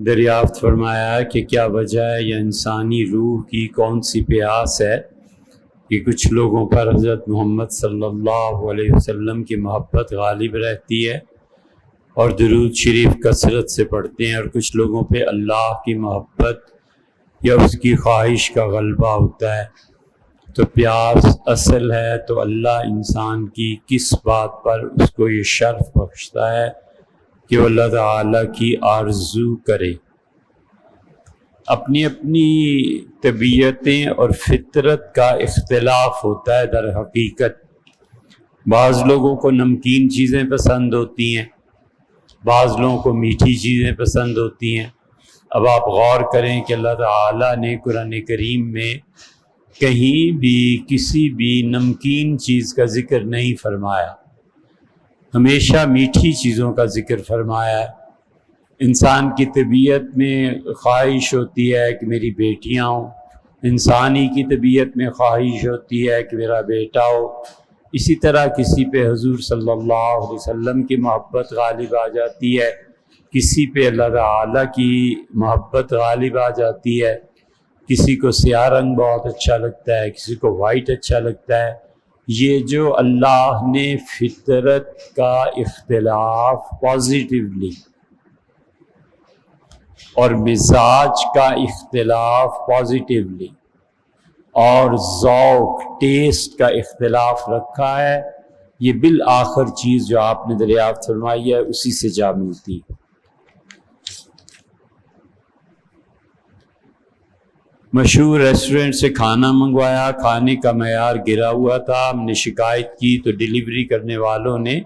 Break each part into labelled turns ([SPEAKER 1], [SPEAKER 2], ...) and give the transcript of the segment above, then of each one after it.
[SPEAKER 1] دریافت فرمایا کہ کیا وجہ ہے یا انسانی روح کی کون سی پیاس ہے کہ کچھ لوگوں پر حضرت محمد صلی اللہ علیہ وسلم کی محبت غالب رہتی ہے اور درود شریف کثرت سے پڑھتے ہیں، اور کچھ لوگوں پہ اللہ کی محبت یا اس کی خواہش کا غلبہ ہوتا ہے۔ تو پیاس اصل ہے تو اللہ انسان کی کس بات پر اس کو یہ شرف بخشتا ہے کہ وہ اللہ تعالیٰ کی آرزو کرے؟ اپنی اپنی طبیعتیں اور فطرت کا اختلاف ہوتا ہے۔ در حقیقت بعض لوگوں کو نمکین چیزیں پسند ہوتی ہیں، بعض لوگوں کو میٹھی چیزیں پسند ہوتی ہیں۔ اب آپ غور کریں کہ اللہ تعالیٰ نے قرآن کریم میں کہیں بھی کسی بھی نمکین چیز کا ذکر نہیں فرمایا، ہمیشہ میٹھی چیزوں کا ذکر فرمایا ہے۔ انسان کی طبیعت میں خواہش ہوتی ہے کہ میری بیٹیاں ہوں، انسانی کی طبیعت میں خواہش ہوتی ہے کہ میرا بیٹا ہو، اسی طرح کسی پہ حضور صلی اللہ علیہ وسلم کی محبت غالب آ جاتی ہے، کسی پہ اللہ تعالیٰ کی محبت غالب آ جاتی ہے، کسی کو سیاہ رنگ بہت اچھا لگتا ہے، کسی کو وائٹ اچھا لگتا ہے۔ یہ جو اللہ نے فطرت کا اختلاف پازیٹیولی اور مزاج کا اختلاف پازیٹیولی اور ذوق ٹیسٹ کا اختلاف رکھا ہے، یہ بالآخر چیز جو آپ نے دریافت فرمائی ہے اسی سے جا ملتی ہے۔ مشہور ریسٹورنٹ سے کھانا منگوایا، کھانے کا معیار گرا ہوا تھا، ہم نے شکایت کی تو ڈیلیوری کرنے والوں نے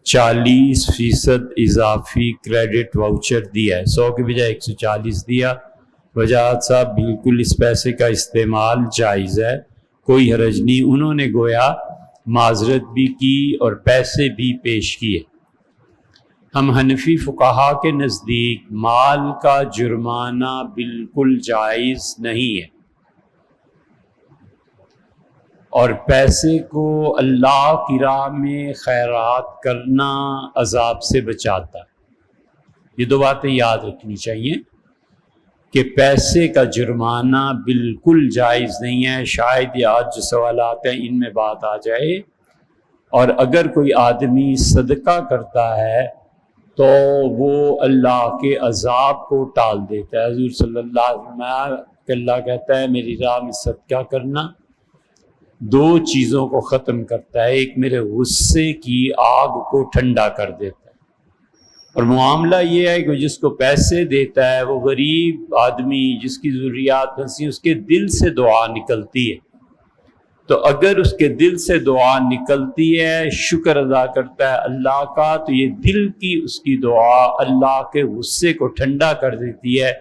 [SPEAKER 1] 40% اضافی کریڈٹ واؤچر دیا ہے، 100 کے بجائے 140 دیا۔ وجاہت صاحب بالکل اس پیسے کا استعمال جائز ہے، کوئی حرج نہیں۔ انہوں نے گویا معذرت بھی کی اور پیسے بھی پیش کیے۔ ہم حنفی فقہا کے نزدیک مال کا جرمانہ بالکل جائز نہیں ہے، اور پیسے کو اللہ کی راہ میں خیرات کرنا عذاب سے بچاتا ہے۔ یہ دو باتیں یاد رکھنی چاہیے کہ پیسے کا جرمانہ بالکل جائز نہیں ہے۔ شاید یہ آج جو سوالات ہیں ان میں بات آ جائے، اور اگر کوئی آدمی صدقہ کرتا ہے تو وہ اللہ کے عذاب کو ٹال دیتا ہے۔ حضور صلی اللہ علیہ وسلم کہ اللہ کہتا ہے میری راہ میں صدقہ کرنا دو چیزوں کو ختم کرتا ہے، ایک میرے غصے کی آگ کو ٹھنڈا کر دیتا ہے، اور معاملہ یہ ہے کہ جس کو پیسے دیتا ہے وہ غریب آدمی جس کی ضروریات پھنسی، اس کے دل سے دعا نکلتی ہے، تو اگر اس کے دل سے دعا نکلتی ہے، شکر ادا کرتا ہے اللہ کا، تو یہ دل کی اس کی دعا اللہ کے غصے کو ٹھنڈا کر دیتی ہے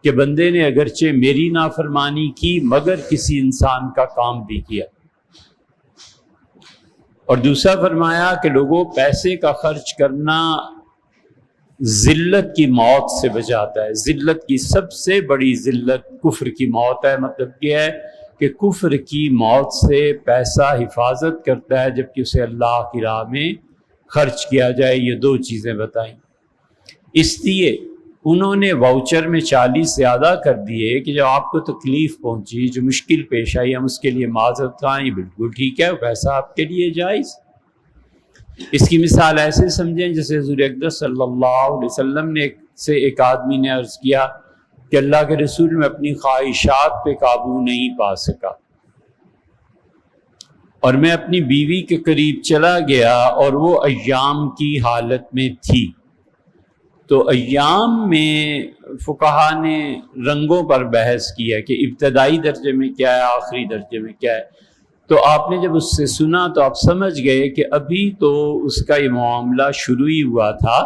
[SPEAKER 1] کہ بندے نے اگرچہ میری نافرمانی کی مگر کسی انسان کا کام بھی کیا۔ اور دوسرا فرمایا کہ لوگوں پیسے کا خرچ کرنا ذلت کی موت سے بچاتا ہے۔ ذلت کی سب سے بڑی ذلت کفر کی موت ہے۔ مطلب یہ ہے کہ کفر کی موت سے پیسہ حفاظت کرتا ہے جبکہ اسے اللہ کی راہ میں خرچ کیا جائے۔ یہ دو چیزیں بتائیں، اس لیے انہوں نے واؤچر میں 40 زیادہ کر دیے کہ جب آپ کو تکلیف پہنچی، جو مشکل پیش آئی، ہم اس کے لیے معذرت خواہ، یہ بالکل ٹھیک ہے، پیسہ آپ کے لیے جائز۔ اس کی مثال ایسے سمجھیں جیسے حضور اقدس صلی اللہ علیہ وسلم نے ایک آدمی نے عرض کیا کہ اللہ کے رسول میں اپنی خواہشات پہ قابو نہیں پا سکا، اور میں اپنی بیوی کے قریب چلا گیا اور وہ ایام کی حالت میں تھی۔ تو ایام میں فقہا نے رنگوں پر بحث کی ہے کہ ابتدائی درجے میں کیا ہے، آخری درجے میں کیا ہے۔ تو آپ نے جب اس سے سنا تو آپ سمجھ گئے کہ ابھی تو اس کا یہ معاملہ شروع ہی ہوا تھا،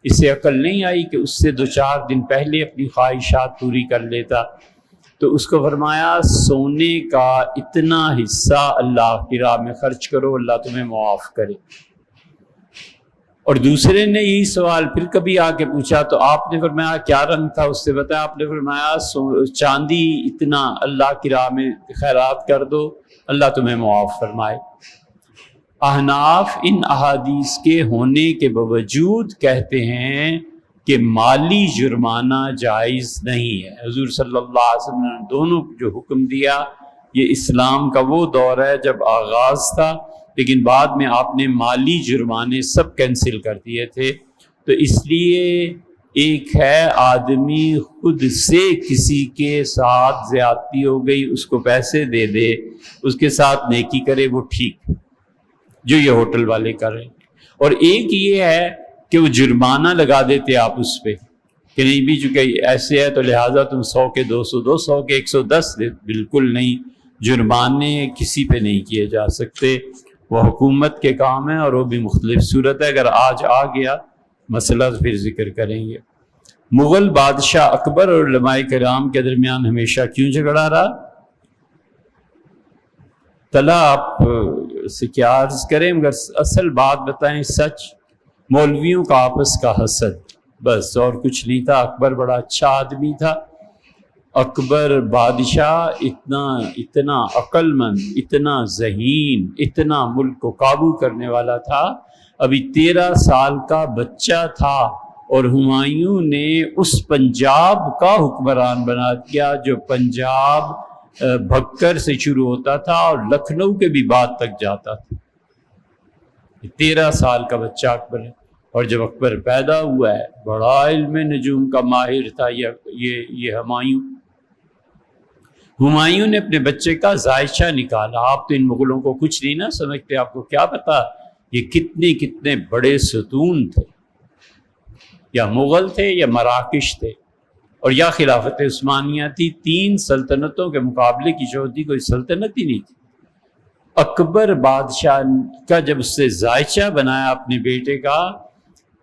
[SPEAKER 1] اسے عقل نہیں آئی کہ اس سے 2-4 دن پہلے اپنی خواہشات پوری کر لیتا۔ تو اس کو فرمایا سونے کا اتنا حصہ اللہ کی راہ میں خرچ کرو، اللہ تمہیں معاف کرے۔ اور دوسرے نے یہی سوال پھر کبھی آ کے پوچھا تو آپ نے فرمایا کیا رنگ تھا، اس سے بتایا، آپ نے فرمایا چاندی اتنا اللہ کی راہ میں خیرات کر دو، اللہ تمہیں معاف فرمائے۔ احناف ان احادیث کے ہونے کے باوجود کہتے ہیں کہ مالی جرمانہ جائز نہیں ہے۔ حضور صلی اللہ علیہ وسلم نے دونوں جو حکم دیا، یہ اسلام کا وہ دور ہے جب آغاز تھا، لیکن بعد میں آپ نے مالی جرمانے سب کینسل کر دیے تھے۔ تو اس لیے ایک ہے آدمی خود سے کسی کے ساتھ زیادتی ہو گئی، اس کو پیسے دے دے، اس کے ساتھ نیکی کرے، وہ ٹھیک جو یہ ہوٹل والے کر رہے ہیں۔ اور ایک یہ ہے کہ وہ جرمانہ لگا دیتے آپ اس پہ کہ نہیں بھی چونکہ ایسے ہے تو لہٰذا تم 100 کے 200 دو، 100 کے 110 دے۔ بالکل نہیں، جرمانے کسی پہ نہیں کیے جا سکتے، وہ حکومت کے کام ہے اور وہ بھی مختلف صورت ہے۔ اگر آج آ گیا مسئلہ تو پھر ذکر کریں گے۔ مغل بادشاہ اکبر اور علماء کرام کے درمیان ہمیشہ کیوں جھگڑا رہا؟ تلا آپ سے کیا عرض کریں، مگر اصل بات بتائیں، سچ مولویوں کا آپس کا حسد، بس اور کچھ نہیں تھا۔ اکبر بڑا اچھا آدمی تھا، اکبر بادشاہ اتنا عقل مند، اتنا ذہین، اتنا ملک کو قابو کرنے والا تھا۔ ابھی 13 سال کا بچہ تھا اور ہمایوں نے اس پنجاب کا حکمران بنا دیا جو پنجاب بھکر سے شروع ہوتا تھا اور لکھنؤ کے بھی بعد تک جاتا تھا۔ 13 سال کا بچہ اکبر ہے، اور جب اکبر پیدا ہوا ہے بڑا علم نجوم کا ماہر تھا یہ ہمایوں نے اپنے بچے کا ذائچہ نکالا۔ آپ تو ان مغلوں کو کچھ نہیں نہ سمجھتے، آپ کو کیا پتا یہ کتنے بڑے ستون تھے، یا مغل تھے یا مراکش تھے اور یا خلافت عثمانیہ تھی۔ 3 سلطنتوں کے مقابلے کی چوتھی کوئی سلطنت ہی نہیں تھی۔ اکبر بادشاہ کا جب اس سے ذائچہ بنایا اپنے بیٹے کا،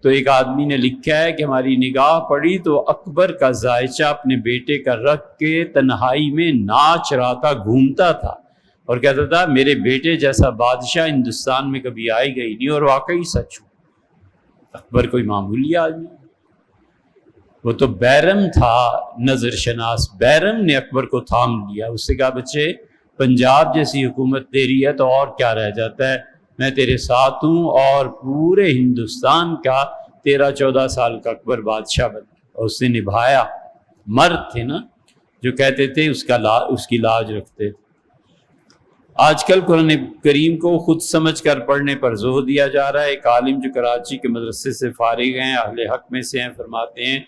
[SPEAKER 1] تو ایک آدمی نے لکھا ہے کہ ہماری نگاہ پڑی تو اکبر کا ذائچہ اپنے بیٹے کا رکھ کے تنہائی میں ناچ رہا تھا، گھومتا تھا اور کہتا تھا میرے بیٹے جیسا بادشاہ ہندوستان میں کبھی آئے گا ہی نہیں، اور واقعی سچ ہو۔ اکبر کوئی معمولی آدمی، وہ تو بیرم تھا، نظر شناس بیرم نے اکبر کو تھام لیا، اس سے کہا بچے پنجاب جیسی حکومت تیری ہے تو اور کیا رہ جاتا ہے، میں تیرے ساتھ ہوں، اور پورے ہندوستان کا 13-14 سال کا اکبر بادشاہ بنا اور اس نے نبھایا۔ مرد تھے نا جو کہتے تھے اس کی لاج رکھتے تھے۔ آج کل قرآن کریم کو خود سمجھ کر پڑھنے پر زور دیا جا رہا ہے۔ ایک عالم جو کراچی کے مدرسے سے فارغ ہیں، اہل حق میں سے ہیں، فرماتے ہیں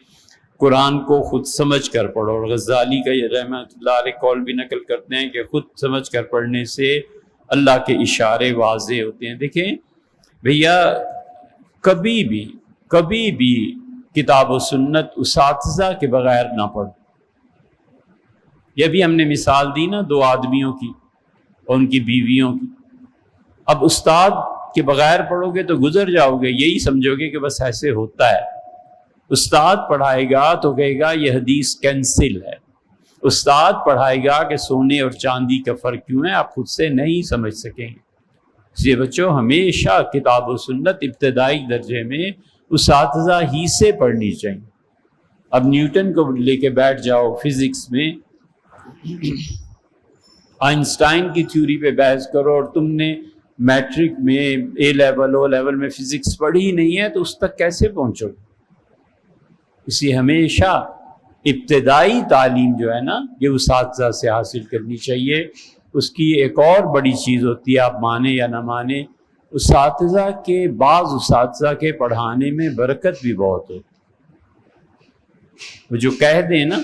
[SPEAKER 1] قرآن کو خود سمجھ کر پڑھو، اور غزالی کا یہ رحمۃ اللہ علیہ قول بھی نقل کرتے ہیں کہ خود سمجھ کر پڑھنے سے اللہ کے اشارے واضح ہوتے ہیں۔ دیکھیں بھیا، کبھی بھی کتاب و سنت اساتذہ کے بغیر نہ پڑھو۔ یہ بھی ہم نے مثال دی نا 2 آدمیوں کی اور ان کی بیویوں کی۔ اب استاد کے بغیر پڑھو گے تو گزر جاؤ گے، یہی سمجھو گے کہ بس ایسے ہوتا ہے۔ استاد پڑھائے گا تو کہے گا یہ حدیث کینسل ہے، استاد پڑھائے گا کہ سونے اور چاندی کا فرق کیوں ہے، آپ خود سے نہیں سمجھ سکیں گے۔ اس لیے بچوں ہمیشہ کتاب و سنت ابتدائی درجے میں اساتذہ ہی سے پڑھنی چاہیے۔ اب نیوٹن کو لے کے بیٹھ جاؤ فزکس میں، آئنسٹائن کی تھیوری پہ بحث کرو، اور تم نے میٹرک میں اے لیول او لیول میں فزکس پڑھی ہی نہیں ہے تو اس تک کیسے پہنچو گے؟ اس لیے ہمیشہ ابتدائی تعلیم جو ہے نا یہ اساتذہ سے حاصل کرنی چاہیے۔ اس کی ایک اور بڑی چیز ہوتی ہے، آپ مانیں یا نہ مانیں، بعض اساتذہ کے پڑھانے میں برکت بھی بہت ہوتی، وہ جو کہہ دیں نا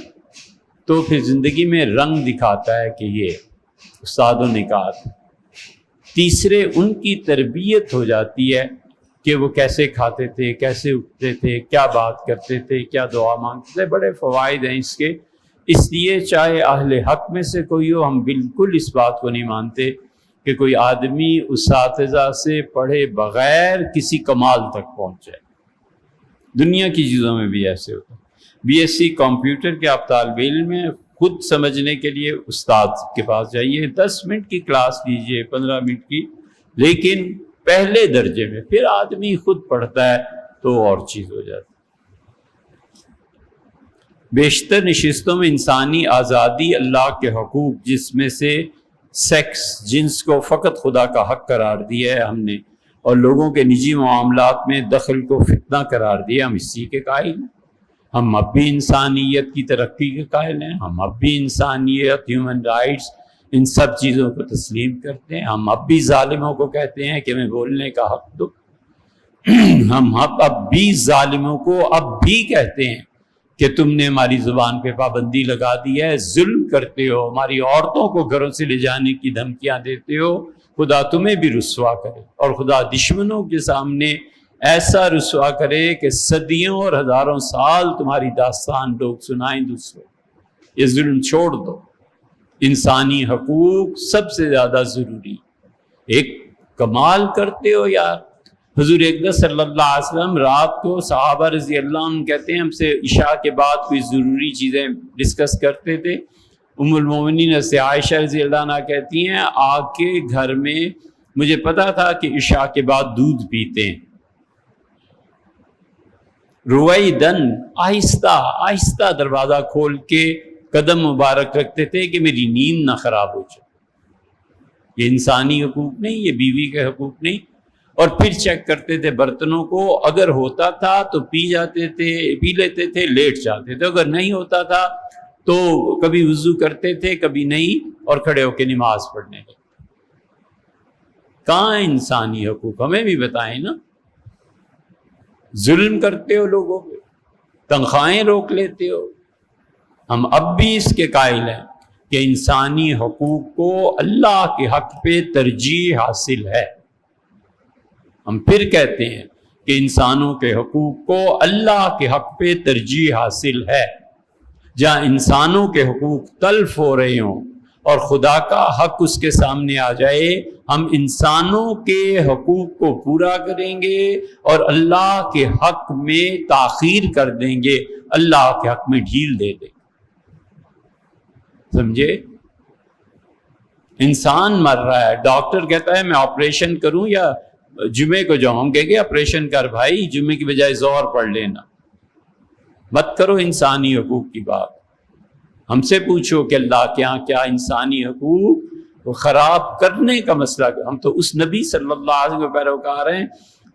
[SPEAKER 1] تو پھر زندگی میں رنگ دکھاتا ہے کہ یہ استادوں نے کہا تھا۔ تیسرے ان کی تربیت ہو جاتی ہے کہ وہ کیسے کھاتے تھے، کیسے اٹھتے تھے، کیا بات کرتے تھے، کیا دعا مانگتے تھے، بڑے فوائد ہیں اس کے۔ اس لیے چاہے اہل حق میں سے کوئی ہو، ہم بالکل اس بات کو نہیں مانتے کہ کوئی آدمی اساتذہ سے پڑھے بغیر کسی کمال تک پہنچ جائے۔ دنیا کی چیزوں میں بھی ایسے ہوتا ہے۔ بی ایس سی کمپیوٹر کے آپ طالب علم میں خود سمجھنے کے لیے استاد کے پاس جائیے، 10 منٹ کی کلاس لیجیے، 15 منٹ کی، لیکن پہلے درجے میں پھر آدمی خود پڑھتا ہے تو اور چیز ہو جاتی۔ بیشتر نشستوں میں انسانی آزادی، اللہ کے حقوق، جس میں سے سیکس، جنس کو فقط خدا کا حق قرار دیا ہے ہم نے، اور لوگوں کے نجی معاملات میں دخل کو فتنہ قرار دیا، ہم اسی کے قائل ہیں۔ ہم اب بھی انسانیت کی ترقی کے قائل ہیں، ہم اب بھی انسانیت، ہیومن رائٹس، ان سب چیزوں کو تسلیم کرتے ہیں. ہم اب بھی ظالموں کو کہتے ہیں کہ ہمیں بولنے کا حق دو. ہم اب بھی ظالموں کو اب بھی کہتے ہیں کہ تم نے ہماری زبان پہ پابندی لگا دی ہے، ظلم کرتے ہو، ہماری عورتوں کو گھروں سے لے جانے کی دھمکیاں دیتے ہو. خدا تمہیں بھی رسوا کرے، اور خدا دشمنوں کے سامنے ایسا رسوا کرے کہ صدیوں اور ہزاروں سال تمہاری داستان لوگ سنائیں دوسروں. یہ ظلم چھوڑ دو. انسانی حقوق سب سے زیادہ ضروری. ایک کمال کرتے ہو یار. حضور اقدس صلی اللہ علیہ وسلم رات کو صحابہ رضی اللہ عنہ کہتے ہیں ہم سے عشاء کے بعد کوئی ضروری چیزیں ڈسکس کرتے تھے. ام المومنین سے عائشہ رضی اللہ عنہ کہتی ہیں آ کے گھر میں مجھے پتا تھا کہ عشاء کے بعد دودھ پیتے ہیں. رویدن آہستہ آہستہ دروازہ کھول کے قدم مبارک رکھتے تھے کہ میری نیند نہ خراب ہو جائے. یہ انسانی حقوق نہیں، یہ بیوی کے حقوق نہیں. اور پھر چیک کرتے تھے برتنوں کو، اگر ہوتا تھا تو پی جاتے تھے، پی لیتے تھے، لیٹ جاتے تھے. اگر نہیں ہوتا تھا تو کبھی وضو کرتے تھے کبھی نہیں، اور کھڑے ہو کے نماز پڑھنے لگتے. کہاں انسانی حقوق؟ ہمیں بھی بتائیں نا. ظلم کرتے ہو لوگوں پہ، تنخواہیں روک لیتے ہو. ہم اب بھی اس کے قائل ہیں کہ انسانی حقوق کو اللہ کے حق پہ ترجیح حاصل ہے. ہم پھر کہتے ہیں کہ انسانوں کے حقوق کو اللہ کے حق پہ ترجیح حاصل ہے. جہاں انسانوں کے حقوق تلف ہو رہے ہوں اور خدا کا حق اس کے سامنے آ جائے، ہم انسانوں کے حقوق کو پورا کریں گے اور اللہ کے حق میں تاخیر کر دیں گے، اللہ کے حق میں ڈھیل دے دیں. سمجھے؟ انسان مر رہا ہے، ڈاکٹر کہتا ہے میں آپریشن کروں یا جمعے کو جاؤں، ہم کہیں گے آپریشن کر بھائی، جمعے کی بجائے ظہر پڑھ لینا. مت کرو انسانی حقوق کی بات. ہم سے پوچھو کہ اللہ کے یہاں کیا انسانی حقوق خراب کرنے کا مسئلہ. ہم تو اس نبی صلی اللہ علیہ وسلم کے پیروکار ہیں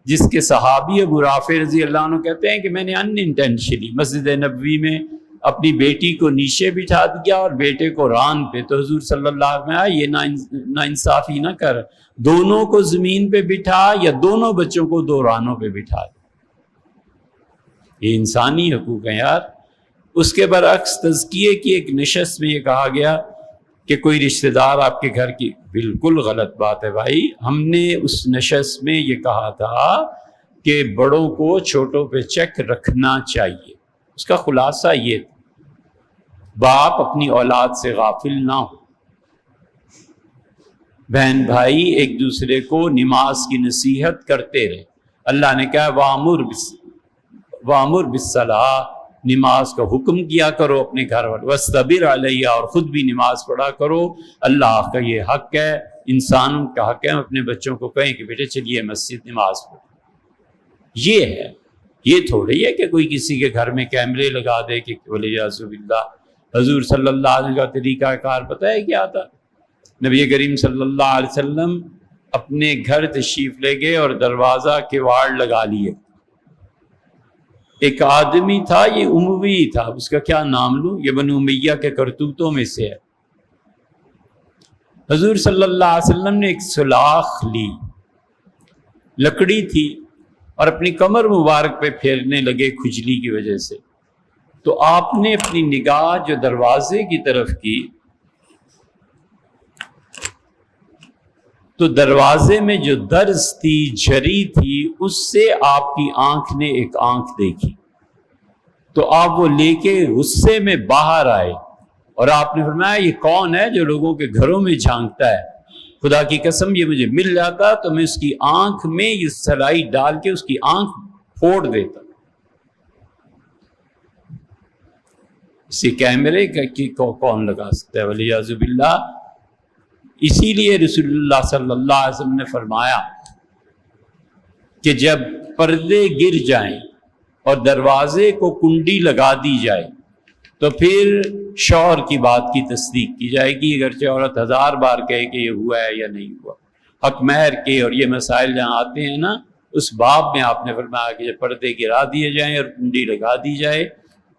[SPEAKER 1] جس کے صحابی ابو رافع رضی اللہ عنہ کہتے ہیں کہ میں نے انٹینشنلی مسجد نبوی میں اپنی بیٹی کو نیچے بٹھا دیا اور بیٹے کو ران پہ. تو حضور صلی اللہ علیہ وسلم یہ نا انصافی نہ کر، دونوں کو زمین پہ بٹھا یا دونوں بچوں کو دو رانوں پہ بٹھا. یہ انسانی حقوق ہیں یار. اس کے برعکس تزکیے کی ایک نشست میں یہ کہا گیا کہ کوئی رشتہ دار آپ کے گھر کی، بالکل غلط بات ہے بھائی. ہم نے اس نشست میں یہ کہا تھا کہ بڑوں کو چھوٹوں پہ چیک رکھنا چاہیے. اس کا خلاصہ یہ تھا باپ اپنی اولاد سے غافل نہ ہو، بہن بھائی ایک دوسرے کو نماز کی نصیحت کرتے رہے. اللہ نے کہا وَأْمُرْ بِالصَّلَاةِ، نماز کا حکم کیا کرو اپنے گھر والوں، وَاسْتَبِرْ عَلَيْهَا، اور خود بھی نماز پڑھا کرو. اللہ کا یہ حق ہے، انسانوں کا حق ہے. اپنے بچوں کو کہیں کہ بیٹے چلیے مسجد نماز پڑھو. یہ ہے، یہ تھوڑی ہے کہ کوئی کسی کے گھر میں کیمرے لگا دے کہ وَلِيَعْوذُ بِاللَّهِ. حضور صلی اللہ علیہ وسلم کا طریقہ کار پتہ ہے کیا تھا؟ نبی کریم صلی اللہ علیہ وسلم اپنے گھر تشریف لے گئے اور دروازہ کے واڑ لگا لیے. ایک آدمی تھا، یہ اموی تھا، اس کا کیا نام لوں، یہ بنو امیہ کے کرتوتوں میں سے ہے. حضور صلی اللہ علیہ وسلم نے ایک سلاخ لی، لکڑی تھی، اور اپنی کمر مبارک پہ پھیرنے لگے کھجلی کی وجہ سے. تو آپ نے اپنی نگاہ جو دروازے کی طرف کی تو دروازے میں جو درز تھی، جھری تھی، اس سے آپ کی آنکھ نے ایک آنکھ دیکھی. تو آپ وہ لے کے غصے میں باہر آئے اور آپ نے فرمایا یہ کون ہے جو لوگوں کے گھروں میں جھانکتا ہے؟ خدا کی قسم یہ مجھے مل جاتا تو میں اس کی آنکھ میں یہ سلائی ڈال کے اس کی آنکھ پھوڑ دیتا. اسی کیمرے کا کون لگا سکتا ہے؟ وَلِيَعْوذُ بِاللَّهِ. اسی لیے رسول اللہ صلی اللہ علیہ وسلم نے فرمایا کہ جب پردے گر جائیں اور دروازے کو کنڈی لگا دی جائے تو پھر شوہر کی بات کی تصدیق کی جائے گی، اگرچہ عورت 1000 بار کہے کہ یہ ہوا ہے یا نہیں ہوا. حق مہر کے اور یہ مسائل جہاں آتے ہیں نا، اس باب میں آپ نے فرمایا کہ جب پردے گرا دیے جائیں اور کنڈی لگا دی جائے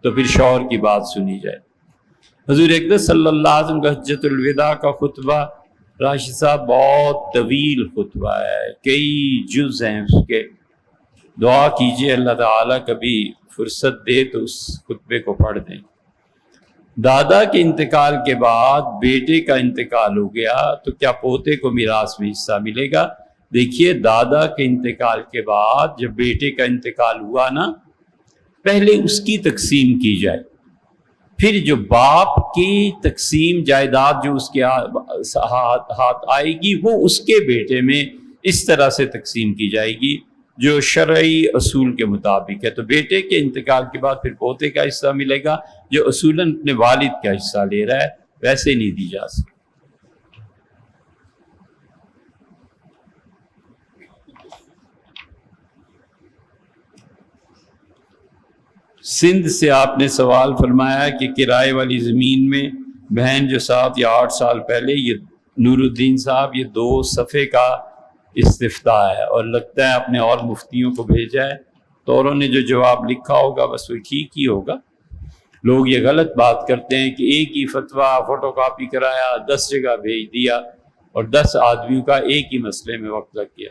[SPEAKER 1] تو پھر شوہر کی بات سنی جائے۔ حضور اقدس صلی اللہ علیہ وسلم کا حجۃ الوداع کا خطبہ راشد صاحب بہت طویل خطبہ ہے، کئی جز ہیں اس کے، دعا کیجئے اللہ تعالیٰ کبھی فرصت دے تو اس خطبے کو پڑھ دیں۔ دادا کے انتقال کے بعد بیٹے کا انتقال ہو گیا تو کیا پوتے کو میراث میں حصہ ملے گا؟ دیکھیے دادا کے انتقال کے بعد جب بیٹے کا انتقال ہوا نا، پہلے اس کی تقسیم کی جائے، پھر جو باپ کی تقسیم جائیداد جو اس کے ہاتھ آئے گی وہ اس کے بیٹے میں اس طرح سے تقسیم کی جائے گی جو شرعی اصول کے مطابق ہے۔ تو بیٹے کے انتقال کے بعد پھر پوتے کا حصہ ملے گا جو اصولاً اپنے والد کا حصہ لے رہا ہے، ویسے نہیں دی جا سکتی۔ سندھ سے آپ نے سوال فرمایا کہ کرائے والی زمین میں بہن جو 7 یا 8 سال پہلے، یہ نور الدین صاحب، یہ 2 صفحے کا استفتاء ہے اور لگتا ہے اپنے اور مفتیوں کو بھیجا ہے تو انہوں نے جو جواب لکھا ہوگا بس وہ ٹھیک ہی ہوگا۔ لوگ یہ غلط بات کرتے ہیں کہ ایک ہی فتویٰ فوٹو کاپی کرایا 10 جگہ بھیج دیا اور 10 آدمیوں کا ایک ہی مسئلے میں وقت لگ گیا۔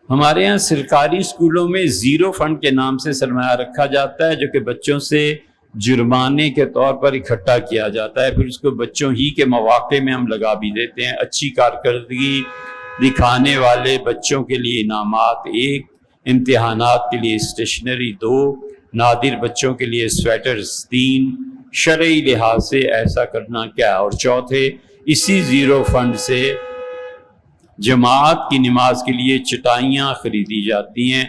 [SPEAKER 1] ہمارے ہاں سرکاری اسکولوں میں زیرو فنڈ کے نام سے سرمایہ رکھا جاتا ہے جو کہ بچوں سے جرمانے کے طور پر اکٹھا کیا جاتا ہے، پھر اس کو بچوں ہی کے مواقع میں ہم لگا بھی دیتے ہیں۔ اچھی کارکردگی دکھانے والے بچوں کے لیے انعامات 1، امتحانات کے لیے اسٹیشنری 2، نادر بچوں کے لیے سویٹرز 3۔ شرعی لحاظ سے ایسا کرنا کیا؟ اور چوتھے، اسی زیرو فنڈ سے جماعت کی نماز کے لیے چٹائیاں خریدی جاتی ہیں۔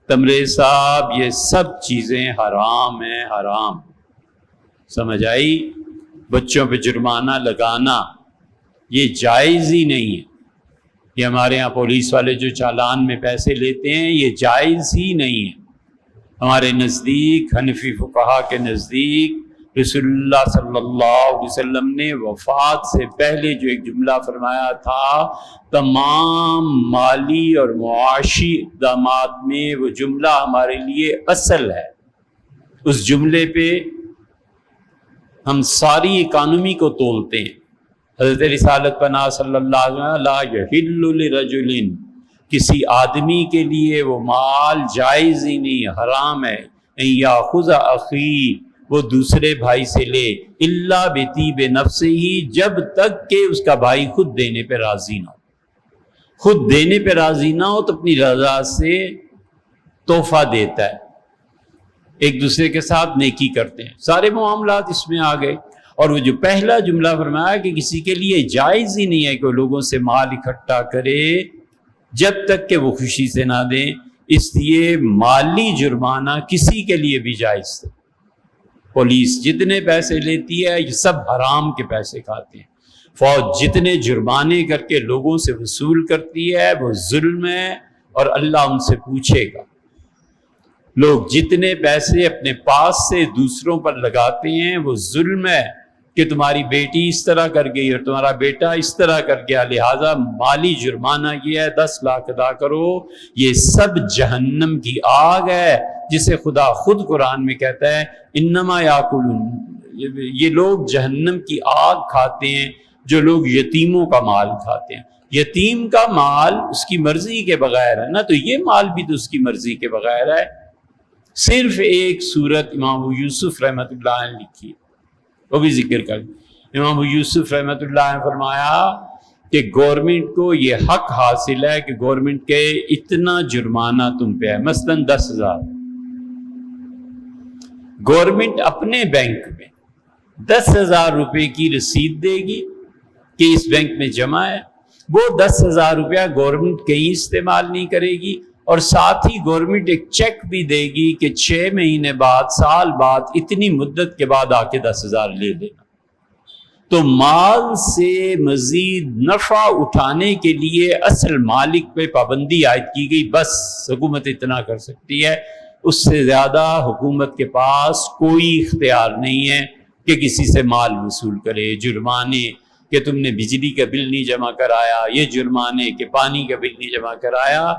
[SPEAKER 1] تمرے صاحب یہ سب چیزیں حرام ہیں، حرام۔ سمجھ آئی؟ بچوں پہ جرمانہ لگانا یہ جائز ہی نہیں ہے۔ یہ ہمارے ہاں پولیس والے جو چالان میں پیسے لیتے ہیں یہ جائز ہی نہیں ہے۔ ہمارے نزدیک، حنفی فقہا کے نزدیک، رسول اللہ صلی اللہ علیہ وسلم نے وفات سے پہلے جو ایک جملہ فرمایا تھا، تمام مالی اور معاشی اقدامات میں وہ جملہ ہمارے لیے اصل ہے۔ اس جملے پہ ہم ساری اکانومی کو تولتے ہیں۔ حضرت رسالت پناہ صلی اللہ علیہ وسلم، لا یحل لرجل، کسی آدمی کے لیے وہ مال جائز ہی نہیں، حرام ہے، ان یاخذ اخی، وہ دوسرے بھائی سے لے، الا بطیب نفسہ، جب تک کہ اس کا بھائی خود دینے پہ راضی نہ ہو۔ خود دینے پہ راضی نہ ہو تو اپنی رضا سے تحفہ دیتا ہے، ایک دوسرے کے ساتھ نیکی کرتے ہیں، سارے معاملات اس میں آ گئے۔ اور وہ جو پہلا جملہ فرمایا کہ کسی کے لیے جائز ہی نہیں ہے کہ وہ لوگوں سے مال اکٹھا کرے جب تک کہ وہ خوشی سے نہ دیں، اس لیے مالی جرمانہ کسی کے لیے بھی جائز ہے۔ پولیس جتنے پیسے لیتی ہے یہ سب حرام کے پیسے کھاتے ہیں۔ فوج جتنے جرمانے کر کے لوگوں سے وصول کرتی ہے وہ ظلم ہے اور اللہ ان سے پوچھے گا۔ لوگ جتنے پیسے اپنے پاس سے دوسروں پر لگاتے ہیں وہ ظلم ہے کہ تمہاری بیٹی اس طرح کر گئی اور تمہارا بیٹا اس طرح کر گیا، لہٰذا مالی جرمانہ یہ ہے 10 لاکھ ادا کرو۔ یہ سب جہنم کی آگ ہے جسے خدا خود قرآن میں کہتا ہے انما یاکلون، یہ لوگ جہنم کی آگ کھاتے ہیں جو لوگ یتیموں کا مال کھاتے ہیں۔ یتیم کا مال اس کی مرضی کے بغیر ہے نا، تو یہ مال بھی تو اس کی مرضی کے بغیر ہے۔ صرف ایک سورت امام ابو یوسف رحمۃ اللہ نے لکھی، وہ بھی ذکر کر۔ امام ابو یوسف رحمۃ اللہ نے فرمایا کہ گورنمنٹ کو یہ حق حاصل ہے کہ گورنمنٹ کے اتنا جرمانہ تم پہ ہے، مثلاً 10,000۔ گورنمنٹ اپنے بینک میں 10,000 روپے کی رسید دے گی کہ اس بینک میں جمع ہے، وہ 10,000 روپیہ گورنمنٹ کہیں استعمال نہیں کرے گی، اور ساتھ ہی گورنمنٹ ایک چیک بھی دے گی کہ 6 مہینے بعد، سال بعد، اتنی مدت کے بعد آ کے 10,000 لے لینا۔ تو مال سے مزید نفع اٹھانے کے لیے اصل مالک پہ پابندی عائد کی گئی، بس حکومت اتنا کر سکتی ہے، اس سے زیادہ حکومت کے پاس کوئی اختیار نہیں ہے کہ کسی سے مال وصول کرے۔ جرمانے کہ تم نے بجلی کا بل نہیں جمع کرایا، یہ جرمانے کہ پانی کا بل نہیں جمع کرایا،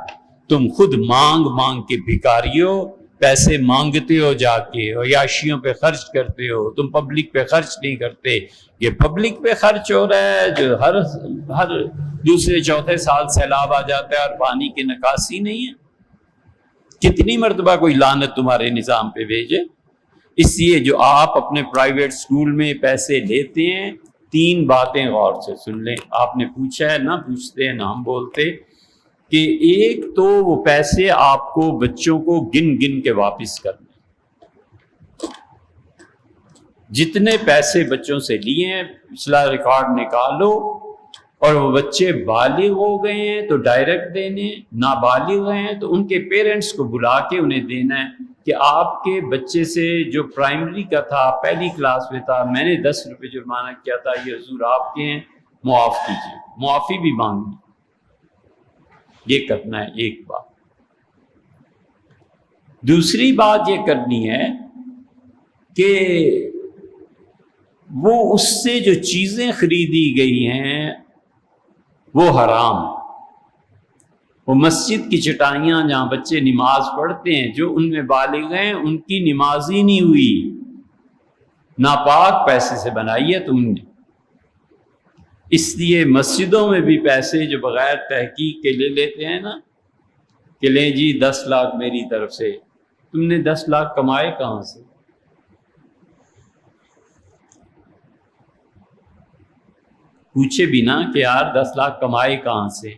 [SPEAKER 1] تم خود مانگ مانگ کے بھکاریوں پیسے مانگتے ہو جا کے، عیاشیوں پہ خرچ کرتے ہو، تم پبلک پہ خرچ نہیں کرتے. یہ پبلک پہ خرچ ہو رہا ہے جو ہر دوسرے چوتھے سال سیلاب آ جاتا ہے اور پانی کی نکاسی نہیں ہے. کتنی مرتبہ کوئی لعنت تمہارے نظام پہ بھیجے. اس لیے جو آپ اپنے پرائیویٹ اسکول میں پیسے لیتے ہیں، 3 باتیں غور سے سن لیں. آپ نے پوچھا ہے، نہ پوچھتے ہیں نہ ہم بولتے، کہ ایک تو وہ پیسے آپ کو بچوں کو گن گن کے واپس کرنے. جتنے پیسے بچوں سے لیے ہیں پچھلا ریکارڈ نکالو، اور وہ بچے بالغ ہو گئے ہیں تو ڈائریکٹ دینے، نابالغ ہیں تو ان کے پیرنٹس کو بلا کے انہیں دینا ہے کہ آپ کے بچے سے جو پرائمری کا تھا، پہلی کلاس میں تھا، میں نے 10 روپے جرمانہ کیا تھا، یہ حضور آپ کے ہیں، معاف کیجیے. معافی بھی مانگنی، یہ کرنا ہے ایک بات. دوسری بات یہ کرنی ہے کہ وہ اس سے جو چیزیں خریدی گئی ہیں وہ حرام. وہ مسجد کی چٹائیاں جہاں بچے نماز پڑھتے ہیں، جو ان میں بالغ ہیں ان کی نماز ہی نہیں ہوئی، ناپاک پیسے سے بنائی ہے تم نے. اس لیے مسجدوں میں بھی پیسے جو بغیر تحقیق کے لے لیتے ہیں نا، کہ لیں جی 10 لاکھ میری طرف سے. تم نے 10 لاکھ کمائے کہاں سے؟ پوچھے بھی نا کہ یار 10 لاکھ کمائے کہاں سے.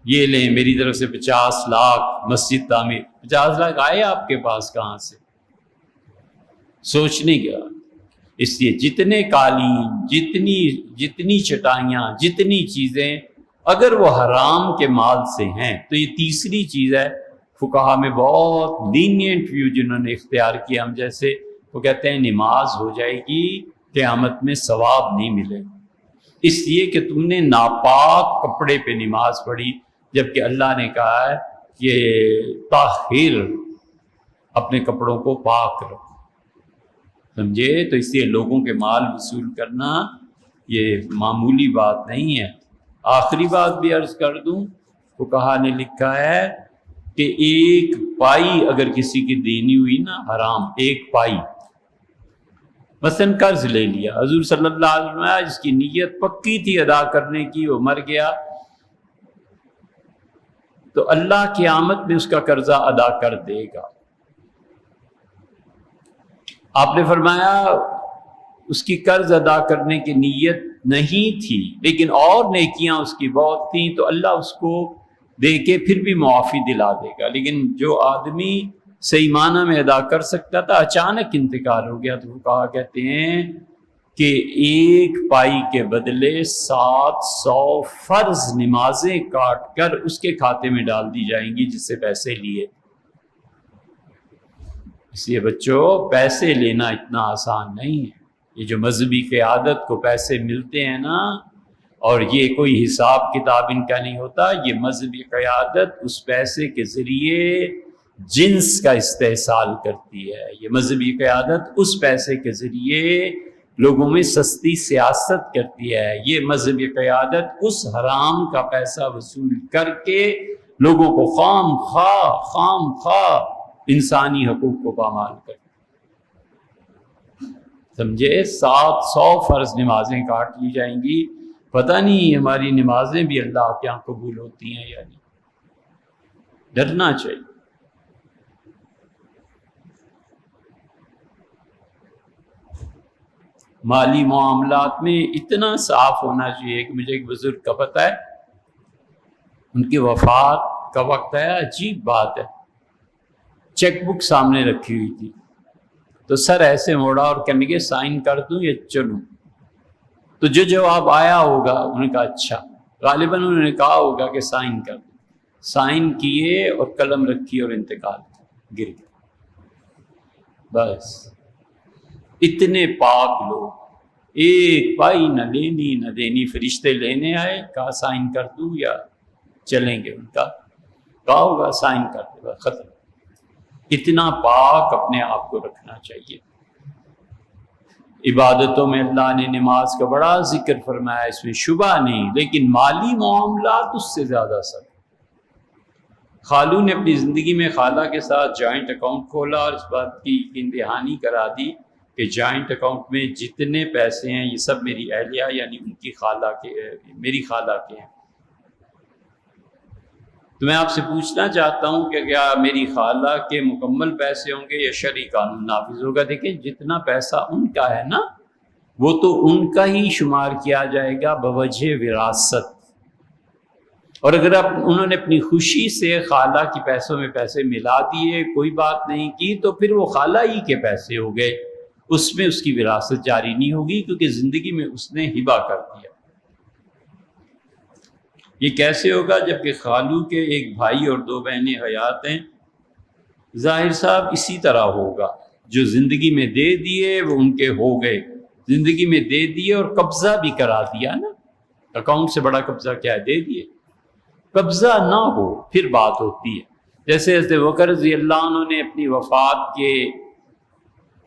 [SPEAKER 1] یہ لیں میری طرف سے 50 لاکھ مسجد تعمیر. 50 لاکھ آئے آپ کے پاس کہاں سے؟ سوچنے گیا. اس لیے جتنے قالین، جتنی چٹائیاں، جتنی چیزیں اگر وہ حرام کے مال سے ہیں تو یہ تیسری چیز ہے. فقہا میں بہت لینینٹ ویو جنہوں نے اختیار کیا ہم جیسے، وہ کہتے ہیں نماز ہو جائے گی، قیامت میں ثواب نہیں ملے گا، اس لیے کہ تم نے ناپاک کپڑے پہ نماز پڑھی، جبکہ اللہ نے کہا ہے کہ طاہر، اپنے کپڑوں کو پاک رکھو. سمجھے؟ تو اس لیے لوگوں کے مال وصول کرنا یہ معمولی بات نہیں ہے. آخری بات بھی عرض کر دوں، فقہا نے لکھا ہے کہ 1 پائی اگر کسی کی دینی ہوئی نا حرام، 1 پائی، مثلاً قرض لے لیا، حضور صلی اللہ علیہ وسلم جس کی نیت پکی تھی ادا کرنے کی، وہ مر گیا تو اللہ قیامت میں اس کا قرضہ ادا کر دے گا. آپ نے فرمایا اس کی قرض ادا کرنے کی نیت نہیں تھی لیکن اور نیکیاں اس کی بہت تھیں، تو اللہ اس کو دے کے پھر بھی معافی دلا دے گا. لیکن جو آدمی صحیح معنی میں ادا کر سکتا تھا، اچانک انتقال ہو گیا، تو وہ کہا کہتے ہیں کہ 1 پائی کے بدلے 700 فرض نمازیں کاٹ کر اس کے کھاتے میں ڈال دی جائیں گی جس سے پیسے لیے. اس لیے بچوں، پیسے لینا اتنا آسان نہیں ہے. یہ جو مذہبی قیادت کو پیسے ملتے ہیں نا، اور یہ کوئی حساب کتاب ان کا نہیں ہوتا، یہ مذہبی قیادت اس پیسے کے ذریعے جنس کا استحصال کرتی ہے. یہ مذہبی قیادت اس پیسے کے ذریعے لوگوں میں سستی سیاست کرتی ہے. یہ مذہبی قیادت اس حرام کا پیسہ وصول کر کے لوگوں کو خام خواہ انسانی حقوق کو پامال کرتی. سمجھے؟ 700 فرض نمازیں کاٹ لی جائیں گی. پتہ نہیں ہماری نمازیں بھی اللہ کے یہاں قبول ہوتی ہیں یا نہیں. ڈرنا چاہیے. مالی معاملات میں اتنا صاف ہونا چاہیے کہ مجھے ایک بزرگ کا پتہ ہے، ان کی وفات کا وقت ہے، عجیب بات ہے، چیک بک سامنے رکھی ہوئی تھی، تو سر ایسے موڑا اور کہنے کے سائن کر دوں یا چلوں؟ تو جو جواب آیا ہوگا انہوں نے کہا اچھا، غالباً انہوں نے کہا ہوگا کہ سائن کر دوں. سائن کیے اور قلم رکھی اور انتقال گر گئے. بس اتنے پاک لوگ، 1 پائی نہ لینی نہ دینی. فرشتے لینے آئے، کہا سائن کر دوں یا چلیں گے؟ ان کا کہا ہوگا سائن کر دے، بس ختم. اتنا پاک اپنے آپ کو رکھنا چاہیے. عبادتوں میں اللہ نے نماز کا بڑا ذکر فرمایا، اس میں شبہ نہیں، لیکن مالی معاملات اس سے زیادہ سخت. خالو نے اپنی زندگی میں خالہ کے ساتھ جوائنٹ اکاؤنٹ کھولا اور اس بات کی یقین دہانی کرا دی کہ جوائنٹ اکاؤنٹ میں جتنے پیسے ہیں یہ سب میری اہلیہ یعنی ان کی خالہ کے، میری خالہ کے ہیں۔ تو میں آپ سے پوچھنا چاہتا ہوں کہ کیا میری خالہ کے مکمل پیسے ہوں گے یا شرعی قانون نافذ ہوگا؟ دیکھیں جتنا پیسہ ان کا ہے نا وہ تو ان کا ہی شمار کیا جائے گا بوجہ وراثت، اور اگر انہوں نے اپنی خوشی سے خالہ کی پیسوں میں پیسے ملا دیے، کوئی بات نہیں کی، تو پھر وہ خالہ ہی کے پیسے ہو گئے، اس میں اس کی وراثت جاری نہیں ہوگی کیونکہ زندگی میں اس نے ہبہ کر دیا۔ یہ کیسے ہوگا جبکہ خالو کے ایک بھائی اور 2 بہنیں حیات ہیں؟ ظاہر صاحب اسی طرح ہوگا، جو زندگی میں دے دیے وہ ان کے ہو گئے، زندگی میں دے دیے اور قبضہ بھی کرا دیا نا، اکاؤنٹ سے بڑا قبضہ کیا ہے، دے دیے۔ قبضہ نہ ہو پھر بات ہوتی ہے، جیسے حضرت بکر رضی اللہ عنہ نے اپنی وفات کے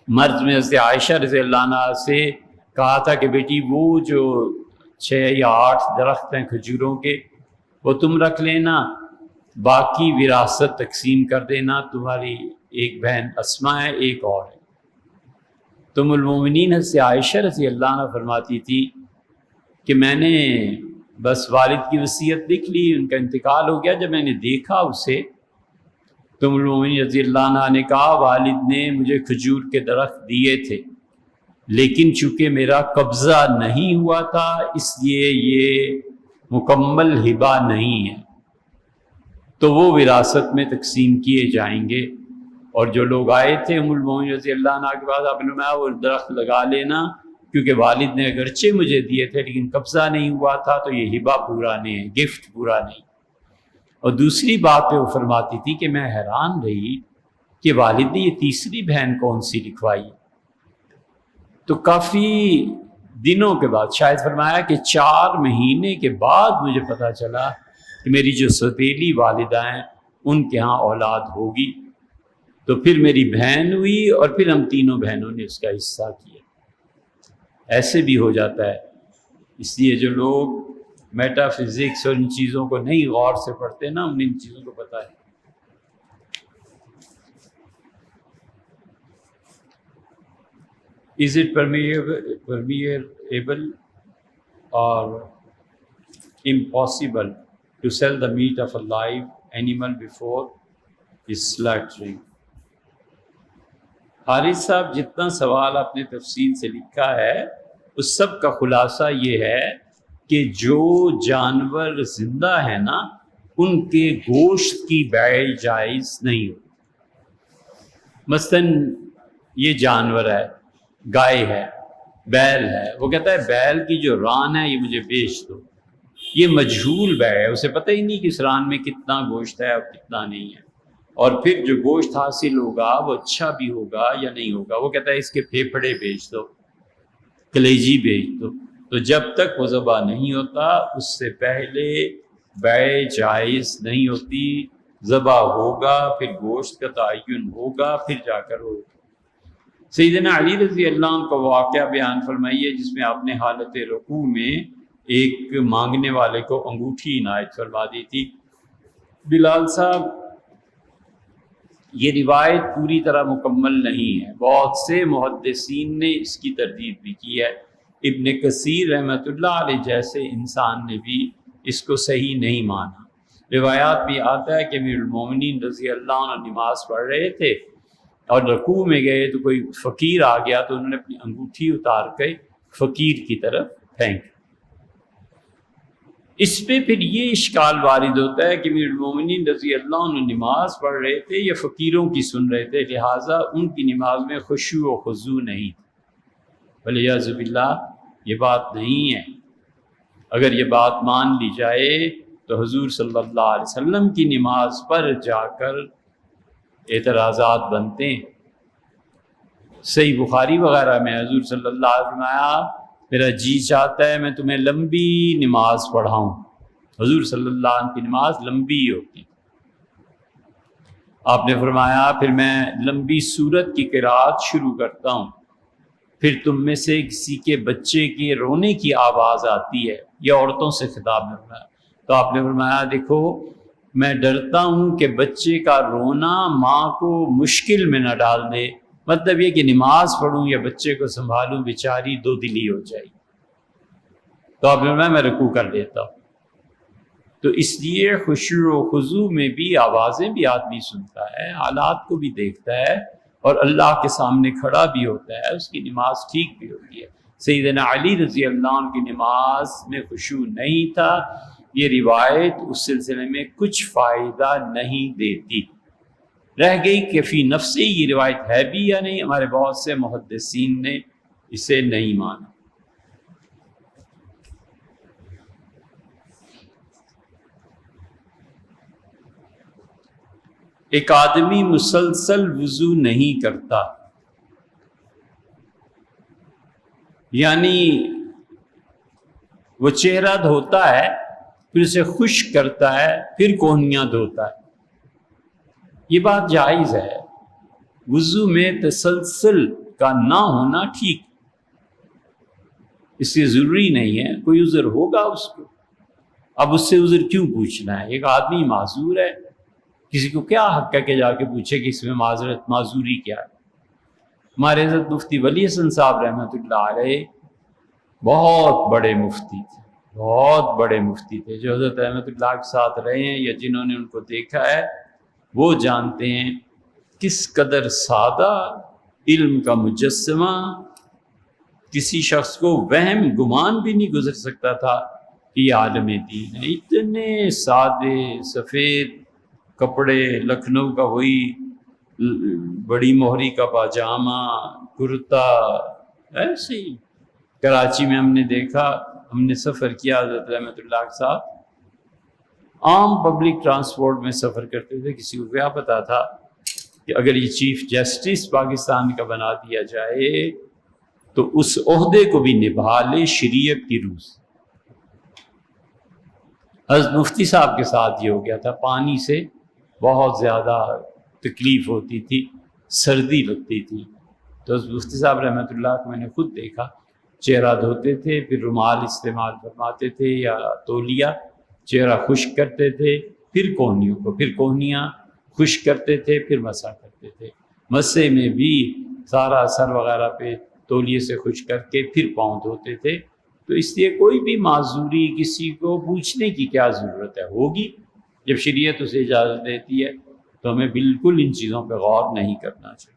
[SPEAKER 1] مرض میں حضرت عائشہ رضی اللہ عنہ سے کہا تھا کہ بیٹی وہ جو 6 یا 8 درخت ہیں کھجوروں کے وہ تم رکھ لینا، باقی وراثت تقسیم کر دینا، تمہاری ایک بہن اسماء ہے، ایک اور ہے۔ تو ام المومنین حضرت عائشہ رضی اللہ عنہ فرماتی تھی کہ میں نے بس والد کی وصیت لکھ لی، ان کا انتقال ہو گیا، جب میں نے دیکھا اسے تو ام المومنین رضی اللہ عنہ نے کہا والد نے مجھے کھجور کے درخت دیے تھے لیکن چونکہ میرا قبضہ نہیں ہوا تھا اس لیے یہ مکمل ہبہ نہیں ہے، تو وہ وراثت میں تقسیم کیے جائیں گے۔ اور جو لوگ آئے تھے ام المومنین رضی اللہ عنہ کے بعد، آپ نے فرمایا وہ درخت لگا لینا کیونکہ والد نے اگرچہ مجھے دیے تھے لیکن قبضہ نہیں ہوا تھا، تو یہ ہبہ پورا نہیں ہے، گفٹ پورا نہیں۔ اور دوسری بات پہ وہ فرماتی تھی کہ میں حیران رہی کہ والد نے یہ تیسری بہن کون سی لکھوائی، تو کافی دنوں کے بعد، شاید فرمایا کہ 4 مہینے کے بعد مجھے پتہ چلا کہ میری جو سوتیلی والدہ ہیں ان کے ہاں اولاد ہوگی، تو پھر میری بہن ہوئی اور پھر ہم تینوں بہنوں نے اس کا حصہ کیا۔ ایسے بھی ہو جاتا ہے، اس لیے جو لوگ میٹا فزکس اور ان چیزوں کو نہیں غور سے پڑھتے نا، انہیں ان چیزوں کو پتہ ہے۔ Is it permissible or impossible to sell the meat of a live animal before its slaughtering? Haris صاحب جتنا سوال آپ نے تفصیل سے لکھا ہے اس سب کا خلاصہ یہ ہے کہ جو جانور زندہ ہیں نا ان کے گوشت کی بیع جائز نہیں ہو۔ مثلاً یہ جانور ہے، گائے ہے، بیل ہے، وہ کہتا ہے بیل کی جو ران ہے یہ مجھے بیچ دو، یہ مجہول بیع ہے، اسے پتہ ہی نہیں کہ اس ران میں کتنا گوشت ہے اور کتنا نہیں ہے، اور پھر جو گوشت حاصل ہوگا وہ اچھا بھی ہوگا یا نہیں ہوگا، وہ کہتا ہے اس کے پھیپھڑے بیچ دو، کلیجی بیچ دو۔ تو جب تک وہ ذبح نہیں ہوتا اس سے پہلے بیع جائز نہیں ہوتی، ذبح ہوگا پھر گوشت کا تعین ہوگا پھر جا کر ہوگا۔ سیدنا علی رضی اللہ عنہ کا واقعہ بیان فرمائیے جس میں آپ نے حالت رکوع میں ایک مانگنے والے کو انگوٹھی عنایت فرما دی تھی۔ بلال صاحب یہ روایت پوری طرح مکمل نہیں ہے، بہت سے محدثین نے اس کی تردید بھی کی ہے، ابن کثیر رحمۃ اللہ علیہ جیسے انسان نے بھی اس کو صحیح نہیں مانا۔ روایات بھی آتا ہے کہ امیر المومنین رضی اللہ عنہ نماز پڑھ رہے تھے اور رکوع میں گئے تو کوئی فقیر آ گیا تو انہوں نے اپنی انگوٹھی اتار کے فقیر کی طرف پھینک۔ اس پہ پھر یہ اشکال وارد ہوتا ہے کہ امیر المومنین رضی اللہ عنہ نماز پڑھ رہے تھے یا فقیروں کی سن رہے تھے، لہٰذا ان کی نماز میں خشوع و خضوع نہیں تھی۔ والیاذ باللہ یہ بات نہیں ہے، اگر یہ بات مان لی جائے تو حضور صلی اللہ علیہ وسلم کی نماز پر جا کر اعتراضات بنتے ہیں۔ صحیح بخاری وغیرہ میں حضور صلی اللہ علیہ وسلم آیا میرا جی چاہتا ہے میں تمہیں لمبی نماز پڑھاؤں، حضور صلی اللہ علیہ وسلم کی نماز لمبی ہوتی، آپ نے فرمایا پھر میں لمبی سورت کی قرات شروع کرتا ہوں، پھر تم میں سے کسی کے بچے کے رونے کی آواز آتی ہے، یہ عورتوں سے خطاب میں فرمایا، تو آپ نے فرمایا دیکھو میں ڈرتا ہوں کہ بچے کا رونا ماں کو مشکل میں نہ ڈال دے، مطلب یہ کہ نماز پڑھوں یا بچے کو سنبھالوں، بیچاری دو دلی ہو جائے، تو آپ نے میں رکوع کر لیتا ہوں۔ تو اس لیے خشوع و خضوع میں بھی آوازیں بھی آدمی سنتا ہے، حالات کو بھی دیکھتا ہے، اور اللہ کے سامنے کھڑا بھی ہوتا ہے، اس کی نماز ٹھیک بھی ہوتی ہے۔ سیدنا علی رضی اللہ عنہ کی نماز میں خشوع نہیں تھا، یہ روایت اس سلسلے میں کچھ فائدہ نہیں دیتی۔ رہ گئی کہ فی نفسی یہ روایت ہے بھی یا نہیں، ہمارے بہت سے محدثین نے اسے نہیں مانا۔ ایک آدمی مسلسل وضو نہیں کرتا، یعنی وہ چہرہ دھوتا ہے، پھر اسے خشک کرتا ہے، پھر کوہنیاں دھوتا ہے، یہ بات جائز ہے۔ وضو میں تسلسل کا نہ ہونا ٹھیک، اس سے ضروری نہیں ہے، کوئی عذر ہوگا اس کو، اب اس سے عذر کیوں پوچھنا ہے؟ ایک آدمی معذور ہے، کسی کو کیا حق ہے کہ جا کے پوچھے کہ اس میں معذوری کیا ہے؟ ہمارے حضرت مفتی ولی حسن صاحب رحمۃ اللہ علیہ بہت بڑے مفتی تھے، بہت بڑے مفتی تھے، جو حضرت رحمۃ اللہ کے ساتھ رہے ہیں یا جنہوں نے ان کو دیکھا ہے وہ جانتے ہیں کس قدر سادہ، علم کا مجسمہ، کسی شخص کو وہم گمان بھی نہیں گزر سکتا تھا کہ یہ عالم دین ہے۔ اتنے سادے سفید کپڑے، لکھنؤ کا وہی بڑی موہری کا پاجامہ، کرتا، ایسے ہی۔ کراچی میں ہم نے دیکھا، ہم نے سفر کیا حضرت رحمۃ اللہ کے ساتھ، عام پبلک ٹرانسپورٹ میں سفر کرتے تھے، کسی کو کیا پتا تھا کہ اگر یہ چیف جسٹس پاکستان کا بنا دیا جائے تو اس عہدے کو بھی نبھا لے شریعت کی روح سے۔ حضرت مفتی صاحب کے ساتھ یہ ہو گیا تھا، پانی سے بہت زیادہ تکلیف ہوتی تھی، سردی لگتی تھی، تو حضرت مفتی صاحب رحمۃ اللہ کو میں نے خود دیکھا، چہرہ دھوتے تھے، پھر رومال استعمال فرماتے تھے یا تولیہ، چہرہ خشک کرتے تھے، پھر کوہنیوں کو، پھر کوہنیاں خشک کرتے تھے، پھر مسح کرتے تھے۔ مسح میں بھی سارا سر وغیرہ پہ تولیے سے خشک کر کے پھر پاؤں دھوتے تھے۔ تو اس لیے کوئی بھی معذوری کسی کو پوچھنے کی کیا ضرورت ہے، ہوگی جب شریعت اسے اجازت دیتی ہے، تو ہمیں بالکل ان چیزوں پہ غور نہیں کرنا چاہیے۔